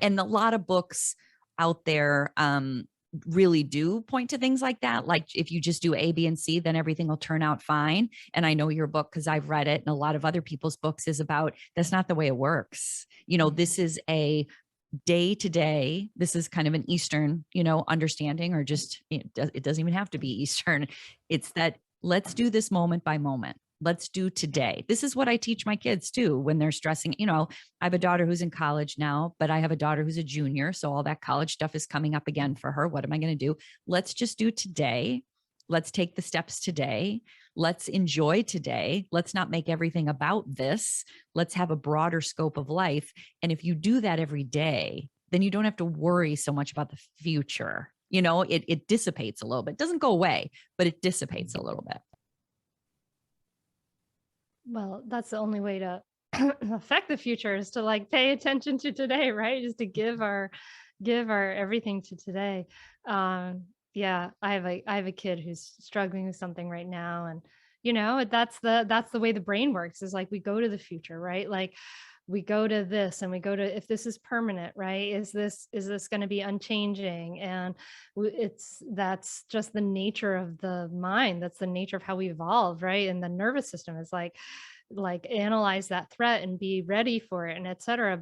And a lot of books out there, really do point to things like that. Like if you just do A, B, and C, then everything will turn out fine. And I know your book, because I've read it, and a lot of other people's books, is about that's not the way it works. This is a day to day. This is kind of an Eastern, understanding, or just, it doesn't even have to be Eastern. It's that let's do this moment by moment. Let's do today. This is what I teach my kids too when they're stressing. I have a daughter who's in college now, but I have a daughter who's a junior. So all that college stuff is coming up again for her. What am I going to do? Let's just do today. Let's take the steps today. Let's enjoy today. Let's not make everything about this. Let's have a broader scope of life. And if you do that every day, then you don't have to worry so much about the future. It dissipates a little bit. It doesn't go away, but it dissipates a little bit. Well, that's the only way to affect the future, is to like pay attention to today, right? Just to give our everything to today. Yeah, I have a kid who's struggling with something right now, and that's the way the brain works, is like we go to the future, right? Like we go to this and we go to, if this is permanent, right? Is this going to be unchanging? And that's just the nature of the mind. That's the nature of how we evolve, right? And the nervous system is like analyze that threat and be ready for it, and et cetera.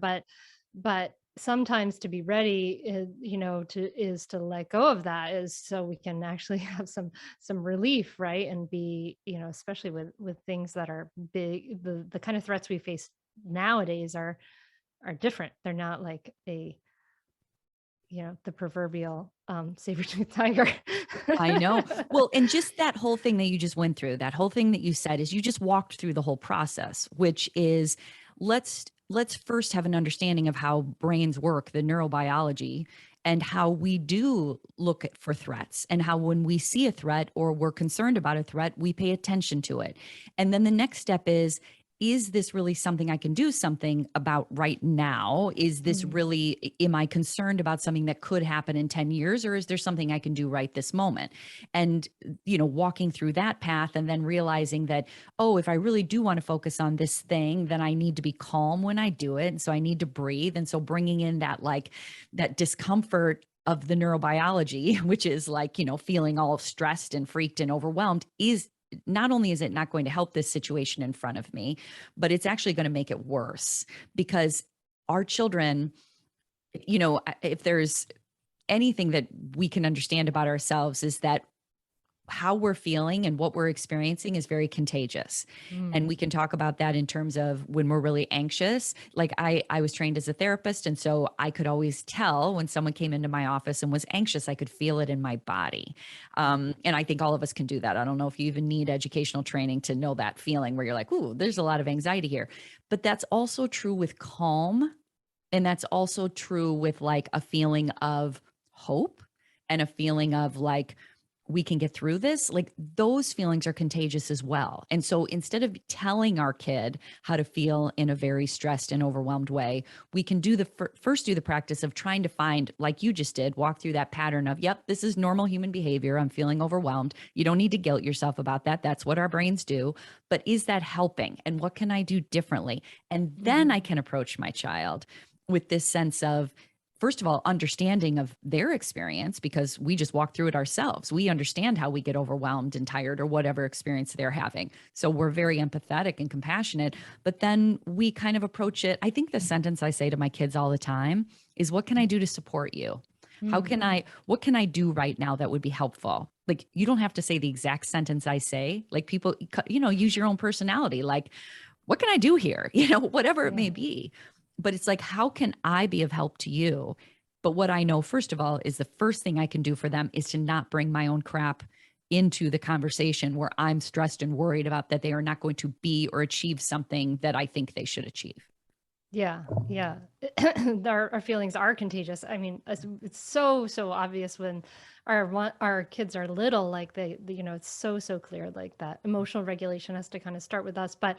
But sometimes to be ready is to let go of that, is so we can actually have some relief, right? And be, especially with things that are big, the kind of threats we face nowadays are different. They're not like the proverbial saber-tooth tiger. I know. Well, and just that whole thing that you just went through, that whole thing that you said, is you just walked through the whole process, which is let's first have an understanding of how brains work, the neurobiology, and how we do look for threats, and how when we see a threat or we're concerned about a threat, we pay attention to it. And then the next step is this really something I can do something about right now? Is this really, am I concerned about something that could happen in 10 years, or is there something I can do right this moment? And, walking through that path, and then realizing that, oh, if I really do want to focus on this thing, then I need to be calm when I do it. And so I need to breathe. And so bringing in that discomfort of the neurobiology, which is like, feeling all stressed and freaked and overwhelmed, is not only is it not going to help this situation in front of me, but it's actually going to make it worse, because our children, if there's anything that we can understand about ourselves, is that how we're feeling and what we're experiencing is very contagious. And we can talk about that in terms of when we're really anxious. Like I was trained as a therapist, and so I could always tell when someone came into my office and was anxious. I could feel it in my body. And I think all of us can do that. I don't know if you even need educational training to know that feeling where you're like, ooh, there's a lot of anxiety here. But that's also true with calm. And that's also true with like a feeling of hope, and a feeling of like, we can get through this. Like those feelings are contagious as well. And so instead of telling our kid how to feel in a very stressed and overwhelmed way, we can do first do the practice of trying to find, like you just did, walk through that pattern of, yep, this is normal human behavior. I'm feeling overwhelmed. You don't need to guilt yourself about that. That's what our brains do. But is that helping? And what can I do differently? And then I can approach my child with this sense of, first of all, understanding of their experience, because we just walk through it ourselves. We understand how we get overwhelmed and tired, or whatever experience they're having. So we're very empathetic and compassionate, but then we kind of approach it. I think the sentence I say to my kids all the time is, what can I do to support you? What can I do right now that would be helpful? Like, you don't have to say the exact sentence I say. Like people, use your own personality. Like, what can I do here? Whatever it may be. But it's like, how can I be of help to you? But what I know, first of all, is the first thing I can do for them is to not bring my own crap into the conversation where I'm stressed and worried about that they are not going to be or achieve something that I think they should achieve. Yeah, yeah. Our feelings are contagious. I mean, it's so obvious when our kids are little. Like it's so clear. Like that emotional regulation has to kind of start with us. But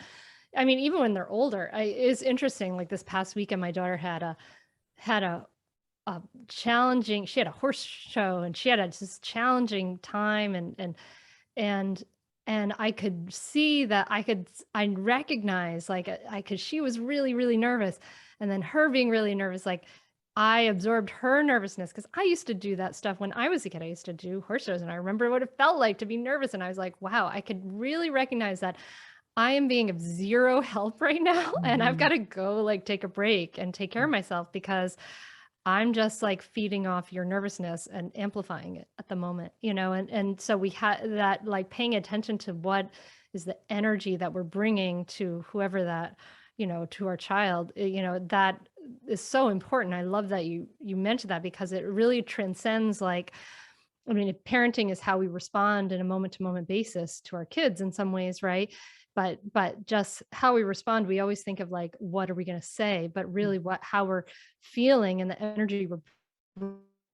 I mean, even when they're older, it's interesting. Like this past weekend, my daughter had a challenging. She had a horse show, and she had a just challenging time, and I could see that I recognize, like, she was really, really nervous. And then her being really nervous, like I absorbed her nervousness because I used to do that stuff when I was a kid. I used to do horse shows and I remember what it felt like to be nervous. And I was like, wow, I could really recognize that I am being of zero help right now. And I've got Mhm. to go like take a break and take care of myself because I'm just like feeding off your nervousness and amplifying it at the moment, and so we had that, like, paying attention to what is the energy that we're bringing to whoever that, to our child, that is so important. I love that you mentioned that because it really transcends, like, I mean, if parenting is how we respond in a moment to moment basis to our kids in some ways, right? But just how we respond, we always think of like, what are we going to say? But really, how we're feeling and the energy we're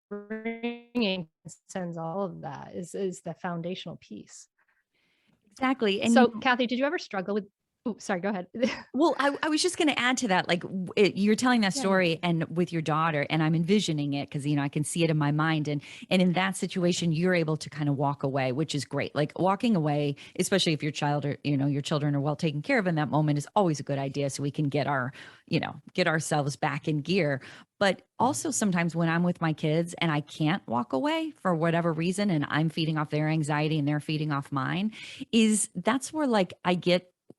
bringing sends all of that is the foundational piece. Exactly. And So, Kathy, did you ever struggle with? Oh, sorry. Go ahead. well, I was just going to add to that, like you're telling that Yeah, no story worries. and with your daughter, and I'm envisioning it because I can see it in my mind, and in that situation, you're able to kind of walk away, which is great. Like walking away, especially if your child or your children are well taken care of in that moment, is always a good idea, so we can get get ourselves back in gear. But also sometimes when I'm with my kids and I can't walk away for whatever reason, and I'm feeding off their anxiety and they're feeding off mine, that's where like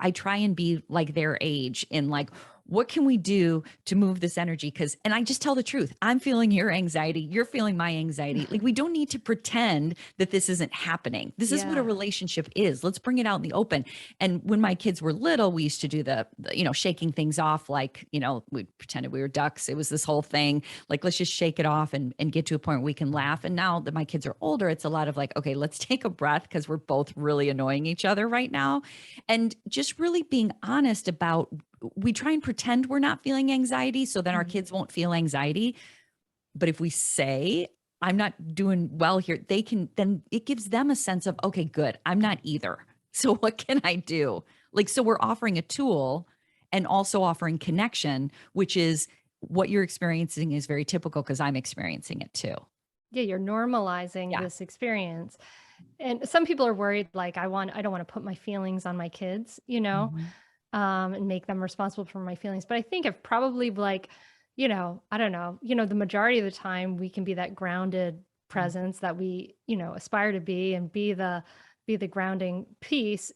I try and be like their age in like, what can we do to move this energy? And I just tell the truth. I'm feeling your anxiety. You're feeling my anxiety. Like, we don't need to pretend that this isn't happening. This is what a Yeah. relationship is. Let's bring it out in the open. And when my kids were little, we used to do the shaking things off. Like, we pretended we were ducks. It was this whole thing. Like, let's just shake it off and get to a point where we can laugh. And now that my kids are older, it's a lot of like, okay, let's take a breath because we're both really annoying each other right now. And just really being honest about, we try and pretend we're not feeling anxiety so then our Mhm. kids won't feel anxiety. But if we say, I'm not doing well here, then it gives them a sense of, okay, good, I'm not either. So what can I do? Like, so we're offering a tool and also offering connection, which is what you're experiencing is very typical because I'm experiencing it too. Yeah, you're normalizing Yeah. this experience. And some people are worried, like, I don't want to put my feelings on my kids, Mhm. and make them responsible for my feelings. But I think if probably like, I don't know, the majority of the time we can be that grounded presence that we, aspire to be and be the grounding piece.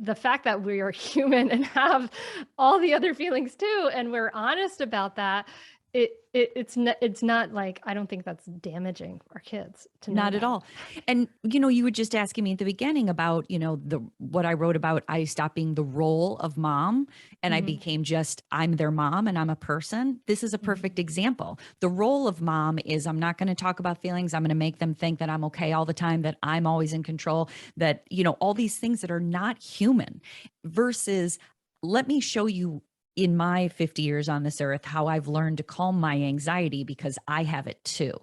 The fact that we are human and have all the other feelings too, and we're honest about that, it's not like, I don't think that's damaging our kids to know Not at that. all. And you were just asking me at the beginning about, the what I wrote about, I stopped being the role of mom and I Mhm, became just I'm their mom and I'm a person. This is a mhm, perfect example. The role of mom is I'm not going to talk about feelings. I'm going to make them think that I'm okay all the time, that I'm always in control, that, all these things that are not human versus let me show you in my 50 years on this earth how I've learned to calm my anxiety because I have it too.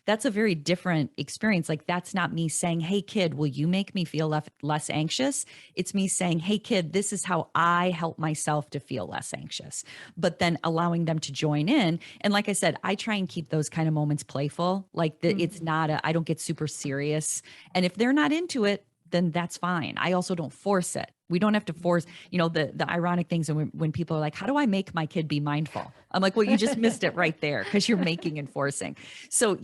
That's a very different experience. Like, that's not me saying, hey, kid, will you make me feel less anxious? It's me saying, hey, kid, this is how I help myself to feel less anxious. But then allowing them to join in. And like I said, I try and keep those kind of moments playful. Like, it's mhm, not I don't get super serious. And if they're not into it, then that's fine. I also don't force it. We don't have to force, the ironic things when people are like, how do I make my kid be mindful? I'm like, well, you just missed it right there because you're making and forcing. So,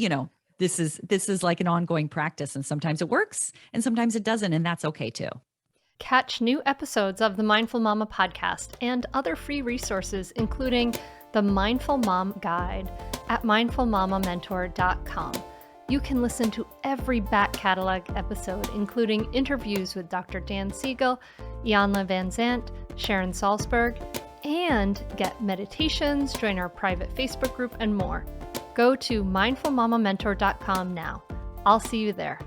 this is like an ongoing practice, and sometimes it works and sometimes it doesn't, and that's okay too. Catch new episodes of the Mindful Mama podcast and other free resources, including the Mindful Mom Guide at mindfulmamamentor.com. You can listen to every back catalog episode, including interviews with Dr. Dan Siegel, Janla Van Zant, Sharon Salzberg, and get meditations, join our private Facebook group, and more. Go to mindfulmamamentor.com now. I'll see you there.